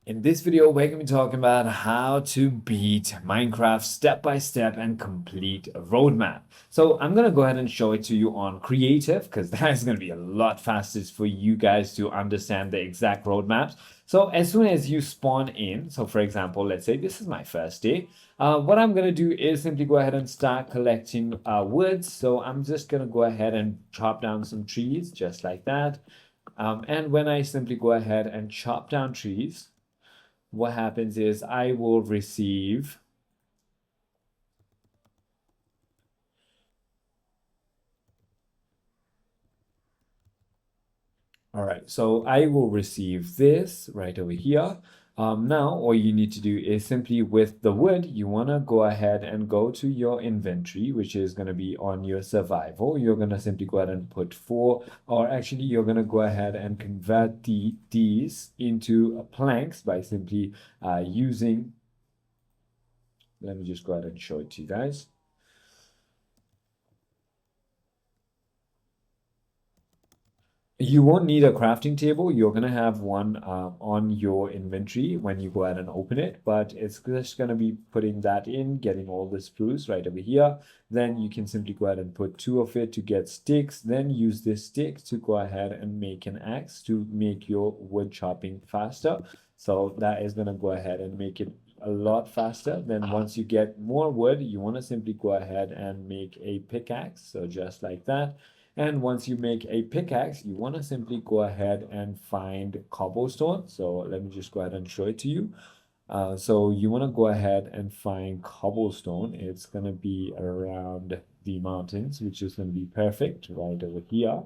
In this video, we're going to be talking about how to beat Minecraft step by step and complete a roadmap. So I'm going to go ahead and show it to you on creative because that is going to be a lot faster for you guys to understand the exact roadmaps. So as soon as you spawn in, so for example, let's say this is my first day. What I'm going to do is simply go ahead and start collecting wood. So I'm just going to go ahead and chop down some trees just like that. And when I simply go ahead and chop down trees, what happens is I will receive all right, so I will receive this right over here. Now, all you need to do is simply with the wood, you want to go ahead and go to your inventory, which is going to be on your survival. You're going to simply go ahead and put 4, or actually, you're going to go ahead and convert these into planks by simply using. Let me just go ahead and show it to you guys. You won't need a crafting table. You're going to have one on your inventory when you go ahead and open it, but it's just going to be putting that in, getting all the spruce right over here. Then you can simply go ahead and put 2 of it to get sticks, then use this stick to go ahead and make an axe to make your wood chopping faster. So that is going to go ahead and make it a lot faster. Then once you get more wood, you want to simply go ahead and make a pickaxe. So just like that. And once you make a pickaxe, you want to simply go ahead and find cobblestone. So let me just go ahead and show it to you. So you want to go ahead and find cobblestone. It's going to be around the mountains, which is going to be perfect right over here.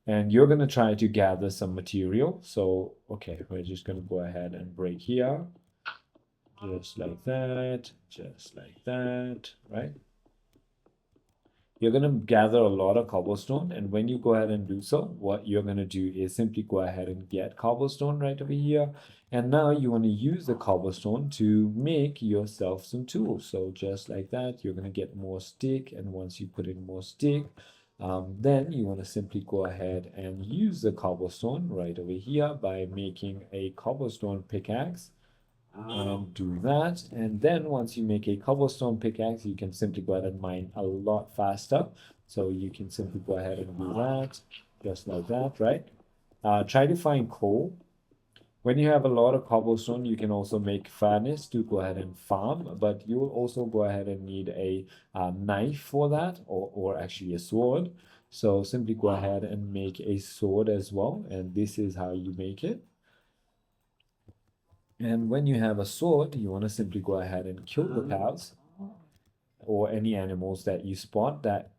And you're going to try to gather some material. So, okay, we're just going to go ahead and break here. Just like that, right? You're going to gather a lot of cobblestone, and when you go ahead and do so, what you're going to do is simply go ahead and get cobblestone right over here. And now you want to use the cobblestone to make yourself some tools. So just like that, you're going to get more stick, and once you put in more stick, then you want to simply go ahead and use the cobblestone right over here by making a cobblestone pickaxe. Do that. And then once you make a cobblestone pickaxe, you can simply go ahead and mine a lot faster. So you can simply go ahead and do that, just like that, right? Try to find coal. When you have a lot of cobblestone, you can also make furnace to go ahead and farm, but you will also go ahead and need a knife for that, or actually a sword. So simply go ahead and make a sword as well, and this is how you make it. And when you have a sword, you want to simply go ahead and kill the cows or any animals that you spot that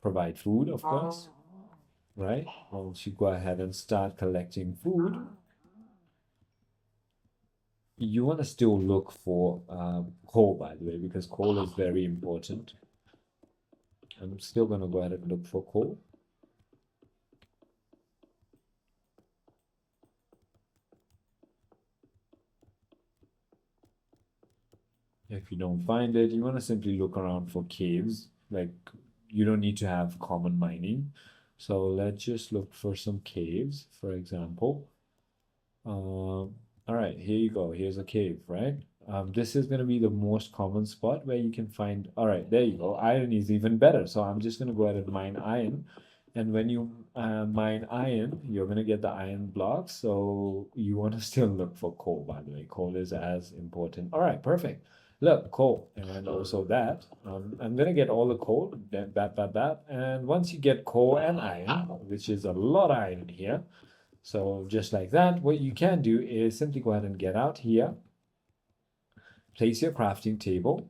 provide food, of course, right? Once you go ahead and start collecting food, you want to still look for coal, by the way, because coal is very important. I'm still going to go ahead and look for coal. If you don't find it, you want to simply look around for caves. Like, you don't need to have common mining. So let's just look for some caves, for example. All right, here you go. Here's a cave, right? This is going to be the most common spot where you can find. All right, there you go. Iron is even better. So I'm just going to go ahead and mine iron. And when you mine iron, you're going to get the iron blocks. So you want to still look for coal, by the way. Coal is as important. All right, perfect. Look, coal, and also that. I'm going to get all the coal, that. And once you get coal and iron, which is a lot of iron here, so just like that, what you can do is simply go ahead and get out here, place your crafting table,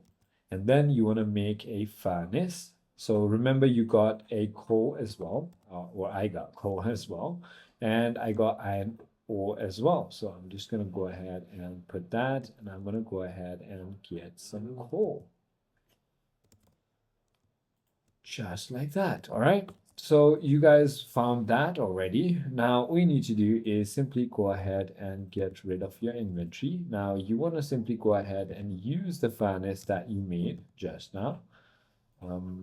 and then you want to make a furnace. So remember you got a coal as well, or I got coal as well, and I got iron ore as well. So I'm just going to go ahead and put that, and I'm going to go ahead and get some coal. Just like that, all right? So you guys found that already. Now all you need to do is simply go ahead and get rid of your inventory. Now you want to simply go ahead and use the furnace that you made just now.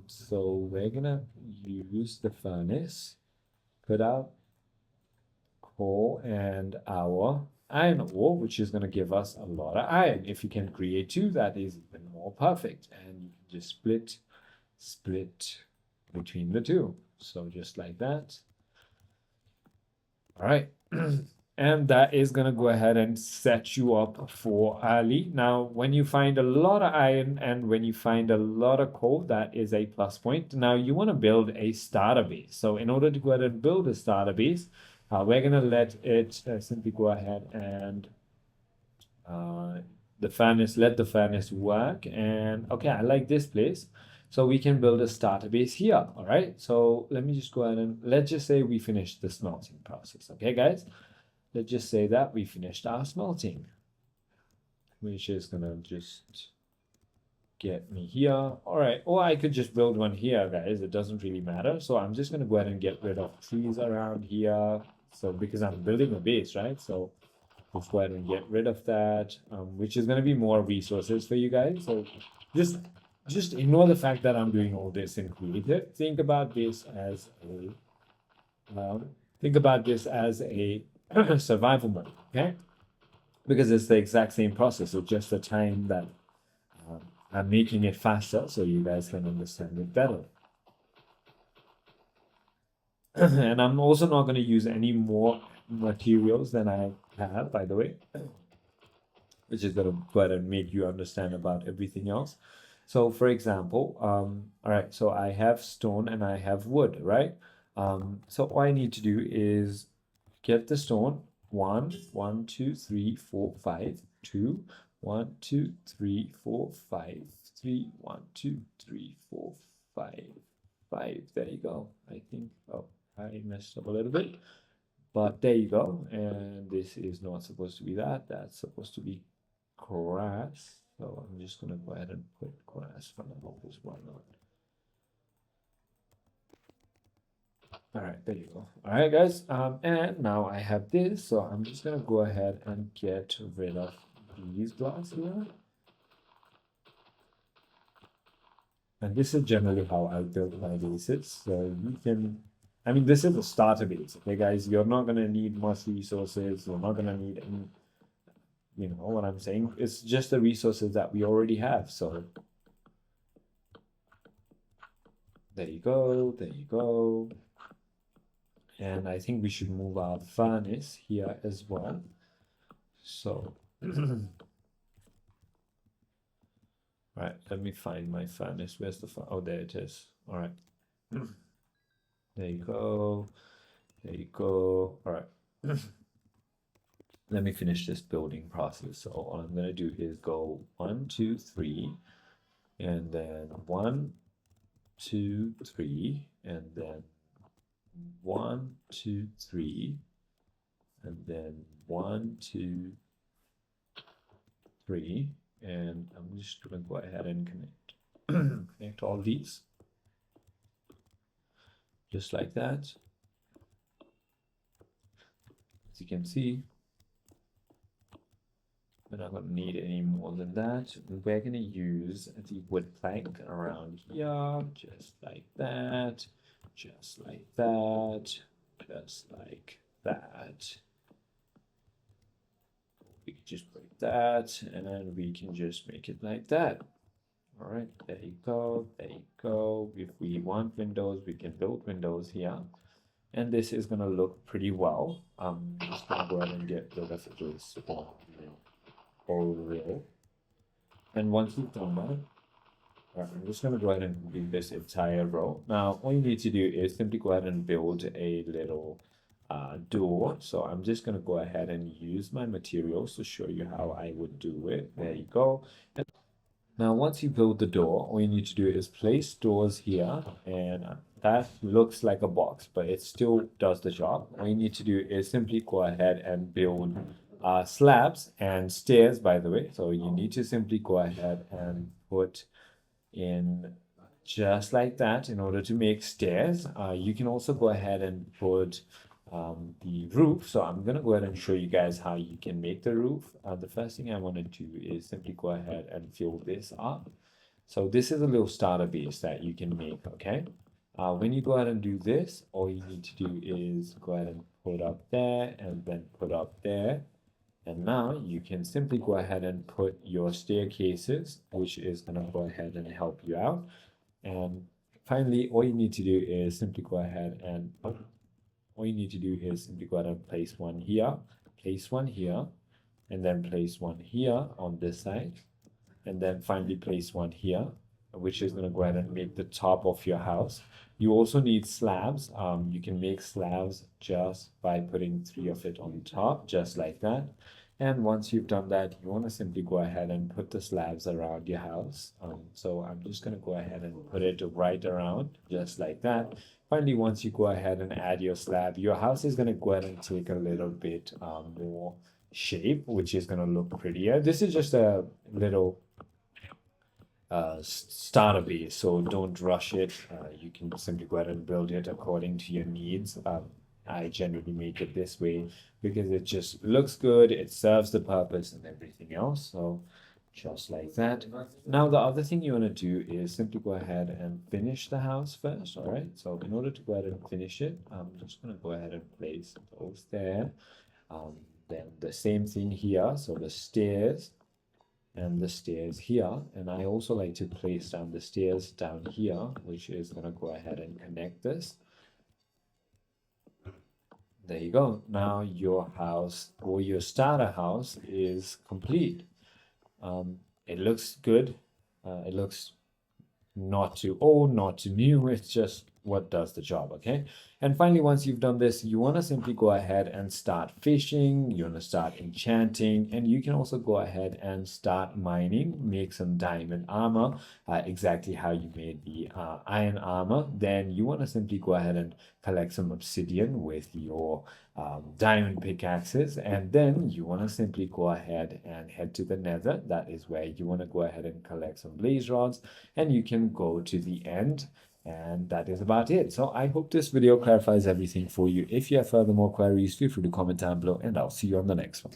So we're gonna use the furnace, put out coal and our iron ore, which is going to give us a lot of iron. If you can create two, that is even more perfect. And you can just split between the two. So just like that. All right. And that is going to go ahead and set you up for early. Now, when you find a lot of iron and when you find a lot of coal, that is a plus point. Now, you want to build a starter base. So in order to go ahead and build a starter base, we're going to let it simply go ahead and let the furnace work. And okay, I like this place. So we can build a starter base here. All right. So let me just go ahead and let's just say we finished the smelting process. Okay, guys. Let's just say that we finished our smelting, which is gonna just get me here. All right, or I could just build one here, guys. It doesn't really matter. So I'm just gonna go ahead and get rid of trees around here. So because I'm building a base, right? So let's go ahead and get rid of that, which is gonna be more resources for you guys. So just ignore the fact that I'm doing all this in creative. Think about this as a survival mode, okay? Because it's the exact same process. It's just the time that I'm making it faster so you guys can understand it better. And I'm also not going to use any more materials than I have, by the way, which is going to go ahead and make you understand about everything else. So for example, all right, so I have stone and I have wood, right? So all I need to do is get the stone. 1, 1, 2, 3, 4, 5, 2, 1, 2, 3, 4, 5, 3, 1, 2, 3, 4, 5, 5. There you go. I think, oh, I messed up a little bit, but there you go. And this is not supposed to be that. That's supposed to be grass. So I'm just gonna go ahead and put grass for now, because why not? All right, there you go. All right, guys. And now I have this, so I'm just gonna go ahead and get rid of these blocks here. And this is generally how I build my bases. So you can, I mean, this is a starter base, okay, guys? You're not gonna need much resources. You're not gonna need any, you know what I'm saying? It's just the resources that we already have. So there you go. There you go. And I think we should move our furnace here as well. So, right, let me find my furnace. Where's the furnace? Oh, there it is. All right. There you go. There you go. All right. Let me finish this building process. So all I'm gonna do is go 1, 2, 3, and then 1, 2, 3, and then 1, 2, 3, and then 1, 2, 3, and I'm just gonna go ahead and connect all these just like that. As you can see, we're not gonna need any more than that. We're gonna use the wood plank around here, just like that, just like that, just like that. We can just break that, and we can just make it like that. All right, there you go, there you go. If we want windows, we can build windows here. And this is gonna look pretty well. I'm just gonna go ahead and get rid of this whole row. And once you've done that, I'm just gonna go ahead and complete this entire row. Now, all you need to do is simply go ahead and build a little door. So I'm just gonna go ahead and use my materials to show you how I would do it. There you go. Now, once you build the door, all you need to do is place doors here, and that looks like a box, but it still does the job. All you need to do is simply go ahead and build slabs and stairs, by the way. So you need to simply go ahead and put in just like that in order to make stairs. You can also go ahead and put the roof. So I'm gonna go ahead and show you guys how you can make the roof. The first thing I want to do is simply go ahead and fill this up. So this is a little starter base that you can make, okay? When you go ahead and do this, all you need to do is go ahead and put up there, and then put up there. And now you can simply go ahead and put your staircases, which is going to go ahead and help you out. And finally, all you need to do is simply go ahead and place one here, and then place one here on this side, and then finally place one here, which is going to go ahead and make the top of your house. You also need slabs. You can make slabs just by putting 3 of it on top, just like that. And once you've done that, you want to simply go ahead and put the slabs around your house. So I'm just going to go ahead and put it right around, just like that. Finally, once you go ahead and add your slab, your house is going to go ahead and take a little bit more shape, which is going to look prettier. This is just a little starter base, so don't rush it. You can simply go ahead and build it according to your needs. I generally make it this way because it just looks good, it serves the purpose and everything else. So just like that. Now the other thing you want to do is simply go ahead and finish the house first. All right, so in order to go ahead and finish it, I'm just going to go ahead and place those there. Then the same thing here, so the stairs and the stairs here, and I also like to place down the stairs down here, which is going to go ahead and connect this. There you go. Now your house, or your starter house, is complete. It looks good. It looks not too old, not too new. It's just what does the job, okay? And finally, once you've done this, you want to simply go ahead and start fishing. You want to start enchanting, and you can also go ahead and start mining, make some diamond armor, exactly how you made the iron armor. Then you want to simply go ahead and collect some obsidian with your diamond pickaxes, and then you want to simply go ahead and head to the Nether. That is where you want to go ahead and collect some blaze rods, and you can go to the end. And that is about it. So I hope this video clarifies everything for you. If you have further more queries, feel free to comment down below, and I'll see you on the next one.